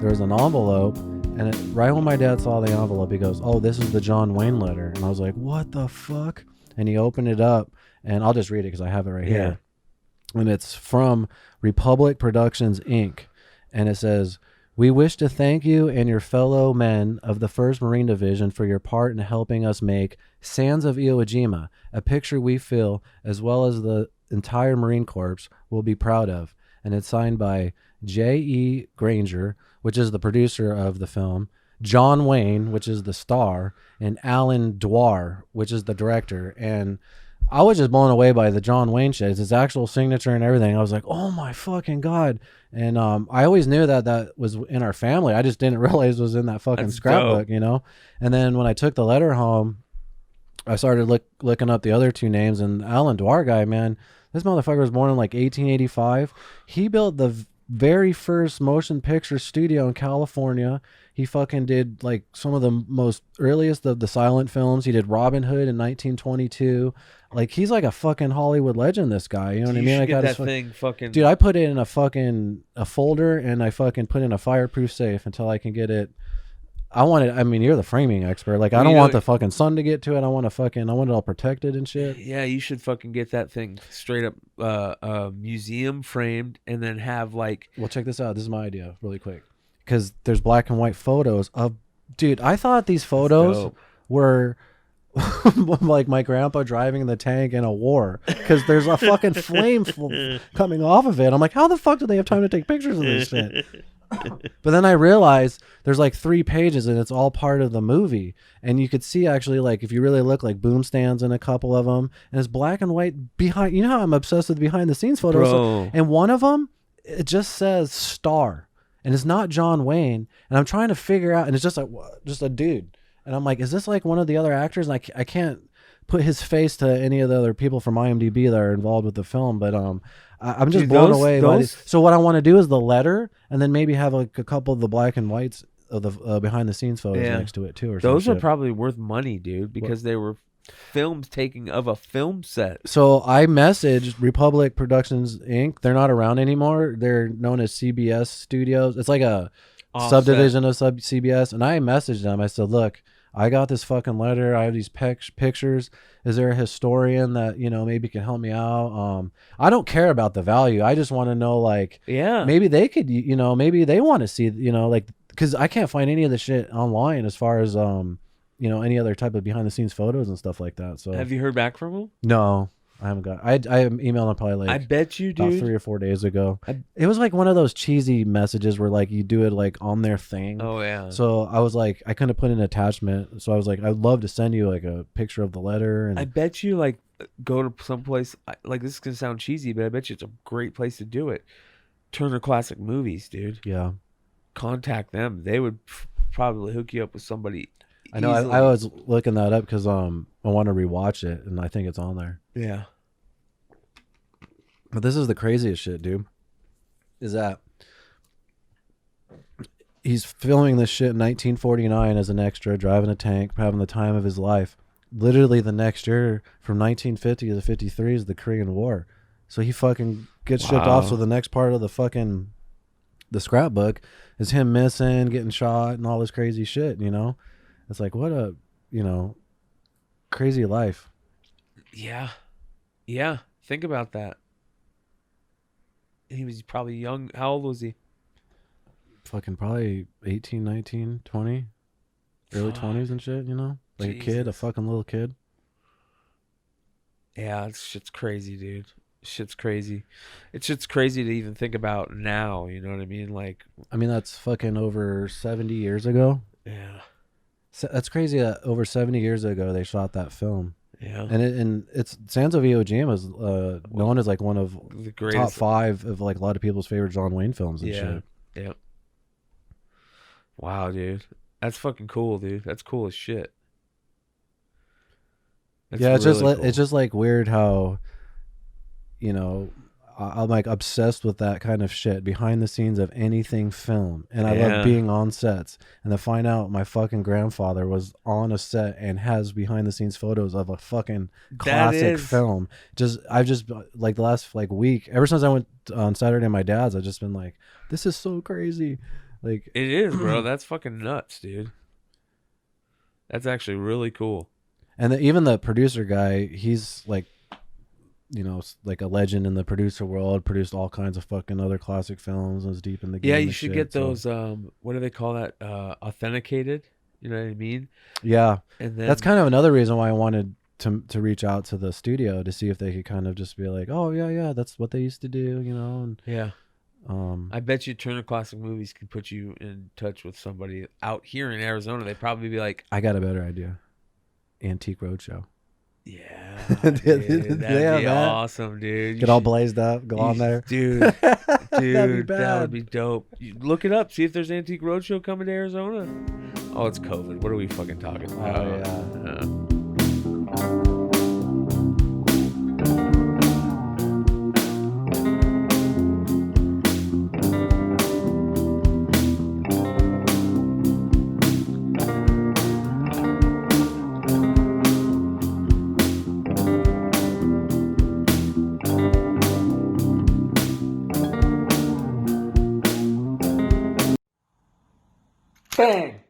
there was an envelope, and right when my dad saw the envelope, he goes, "Oh, this is the John Wayne letter." And I was like, "What the fuck?" And he opened it up, and I'll just read it because I have it right here. And it's from Republic Productions, Inc. And it says, "We wish to thank you and your fellow men of the 1st Marine Division for your part in helping us make Sands of Iwo Jima, a picture we feel, as well as the entire Marine Corps, will be proud of." And it's signed by J.E. Granger, which is the producer of the film, John Wayne, which is the star, and Allan Dwan, which is the director. And I was just blown away by the John Wayne shit. It's his actual signature and everything. I was like, oh my fucking God. And I always knew that was in our family. I just didn't realize it was in that fucking scrapbook, you know? And then when I took the letter home, I started looking up the other two names, and Allan Dwan guy, man, this motherfucker was born in like 1885. He built the very first motion picture studio in California. He fucking did like some of the most earliest of the silent films. He did Robin Hood in 1922. Like, he's like a fucking Hollywood legend, this guy. You know what I mean? I got that thing fucking... Dude, I put it in a folder, and I fucking put it in a fireproof safe until I can get it. I mean, you're the framing expert. Like, I don't want the fucking sun to get to it. I want it all protected and shit. Yeah, you should fucking get that thing straight up museum framed, and then have like... Well, check this out. This is my idea really quick. Because there's black and white photos of... Dude, I thought these photos were... like my grandpa driving the tank in a war, because there's a fucking flame coming off of it. I'm like, how the fuck do they have time to take pictures of this shit? But then I realized there's like 3 pages, and it's all part of the movie. And you could see, actually, like, if you really look, like boom stands in a couple of them, and it's black and white behind. You know how I'm obsessed with behind the scenes photos. Bro. And one of them, it just says star, and it's not John Wayne. And I'm trying to figure out, and it's just like just a dude. And I'm like, is this like one of the other actors? And I can't put his face to any of the other people from IMDb that are involved with the film. But I'm just blown away by these. So what I want to do is the letter, and then maybe have like a couple of the black and whites of the behind the scenes photos next to it too. Or those are probably worth money, dude, because they were films taking of a film set. So I messaged Republic Productions, Inc. They're not around anymore. They're known as CBS Studios. It's like a subdivision of CBS. And I messaged them. I said, look, I got this fucking letter. I have these pictures. Is there a historian that, you know, maybe can help me out? I don't care about the value. I just want to know, like, maybe they could, you know, maybe they want to see, you know, like, because I can't find any of the shit online as far as, you know, any other type of behind the scenes photos and stuff like that. So have you heard back from them? No. I haven't got. I emailed them probably like. I bet you, dude. About 3 or 4 days ago. It was like one of those cheesy messages where like you do it like on their thing. Oh yeah. So I was like, I couldn't put an attachment. So I was like, I'd love to send you like a picture of the letter. And I bet you like go to someplace like, this is gonna sound cheesy, but I bet you it's a great place to do it. Turner Classic Movies, dude. Yeah. Contact them. They would probably hook you up with somebody. I know. I was looking that up because I want to rewatch it, and I think it's on there. Yeah. But this is the craziest shit, dude. Is that he's filming this shit in 1949 as an extra, driving a tank, having the time of his life. Literally the next year, from 1950 to 53, is the Korean War. So he fucking gets shipped off. So the next part of the scrapbook is him missing, getting shot, and all this crazy shit, you know? It's like, what a, you know, crazy life. Yeah. Yeah. Think about that. He was probably young. How old was he? Fucking probably 18, 19, 20. Early 20s and shit, you know? Like Jesus. A kid, a fucking little kid. Yeah, shit's crazy, dude. Shit's crazy. It's just crazy to even think about now, you know what I mean? Like, I mean, that's fucking over 70 years ago. Yeah. So that's crazy that over 70 years ago they shot that film. Yeah. And it's Sands of Iwo Jima is known as like one of the top 5 of like a lot of people's favorite John Wayne films and shit. Yeah. Wow, dude. That's fucking cool, dude. That's cool as shit. That's it's really cool. It's just like weird how, you know, I'm like obsessed with that kind of shit behind the scenes of anything film, and I love being on sets. And to find out my fucking grandfather was on a set and has behind the scenes photos of a fucking classic film. I've just like the last like week, ever since I went on Saturday at my dad's, I've just been like, this is so crazy. Like, It is, bro. That's fucking nuts, dude. That's actually really cool. and even the producer guy, he's like, you know, like a legend in the producer world. Produced all kinds of fucking other classic films. Was deep in the game. Yeah, you and should shit, get so- those. What do they call that? Authenticated. You know what I mean? Yeah, And then that's kind of another reason why I wanted to reach out to the studio to see if they could kind of just be like, oh yeah, that's what they used to do, you know. And yeah. I bet you Turner Classic Movies can put you in touch with somebody out here in Arizona. They'd probably be like, I got a better idea. Antique Roadshow. yeah, Dude, dude, that'd yeah, be man. awesome, dude. Get all blazed up, go on there. Dude, That'd be dude, bad. that would be dope. You look it up. See if there's Antique Roadshow coming to Arizona. Oh, it's COVID. What are we fucking talking about? Oh, yeah. Bang!